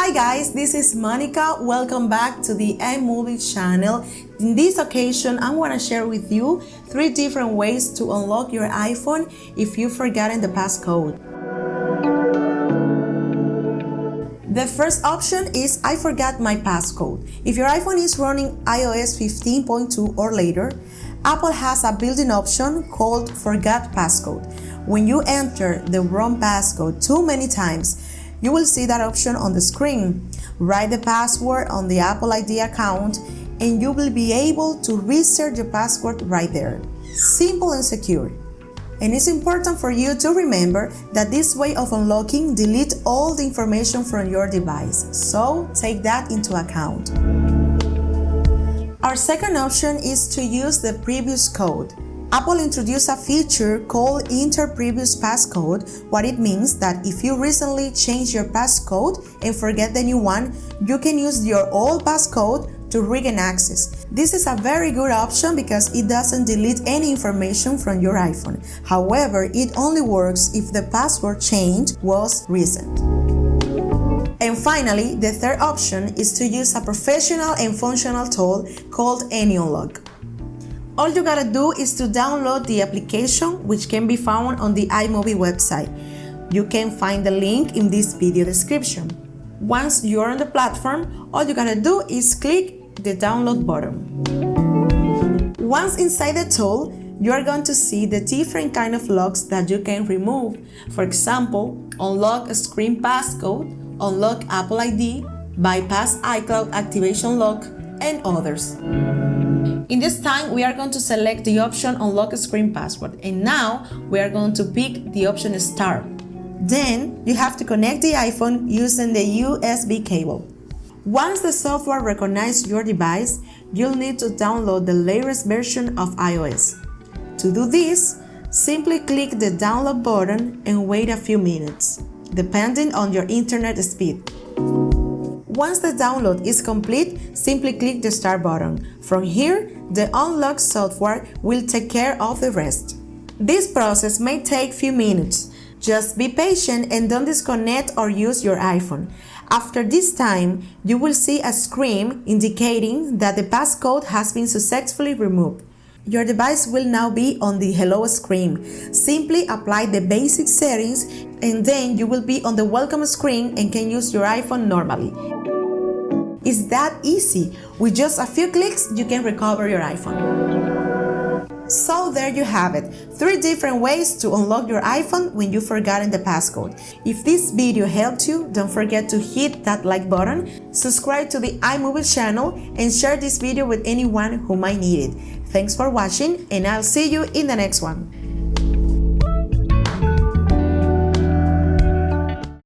Hi guys, this is Monica. Welcome back to the iMobie channel. In this occasion, I want to share with you 3 different ways to unlock your iPhone if you've forgotten the passcode. The first option is I forgot my passcode. If your iPhone is running iOS 15.2 or later, Apple has a built-in option called Forgot Passcode. When you enter the wrong passcode too many times, you will see that option on the screen. Write the password on the Apple ID account and you will be able to reset your password right there. Simple and secure. And it's important for you to remember that this way of unlocking deletes all the information from your device, so take that into account. Our second option is to use the previous code. Apple introduced a feature called Enter Previous Passcode. What it means that if you recently changed your passcode and forget the new one, you can use your old passcode to regain access. This is a very good option because it doesn't delete any information from your iPhone. However, it only works if the password change was recent. And finally, the third option is to use a professional and functional tool called AnyUnlock. All you gotta do is to download the application, which can be found on the iMobie website. You can find the link in this video description. Once you're on the platform, all you gotta do is click the download button. Once inside the tool, you are going to see the different kind of locks that you can remove. For example, unlock screen passcode, unlock Apple ID, bypass iCloud activation lock, and others. In this time, we are going to select the option Unlock Screen Password, and now we are going to pick the option Start. Then, you have to connect the iPhone using the USB cable. Once the software recognizes your device, you'll need to download the latest version of iOS. To do this, simply click the download button and wait a few minutes, depending on your internet speed. Once the download is complete, simply click the Start button. From here, the unlocked software will take care of the rest. This process may take few minutes. Just be patient and don't disconnect or use your iPhone. After this time, you will see a screen indicating that the passcode has been successfully removed. Your device will now be on the Hello screen. Simply apply the basic settings and then you will be on the welcome screen and can use your iPhone normally. It's that easy. With just a few clicks, you can recover your iPhone. So there you have it, 3 different ways to unlock your iPhone when you've forgotten the passcode. If this video helped you, don't forget to hit that like button, subscribe to the iMobie channel, and share this video with anyone who might need it. Thanks for watching, and I'll see you in the next one.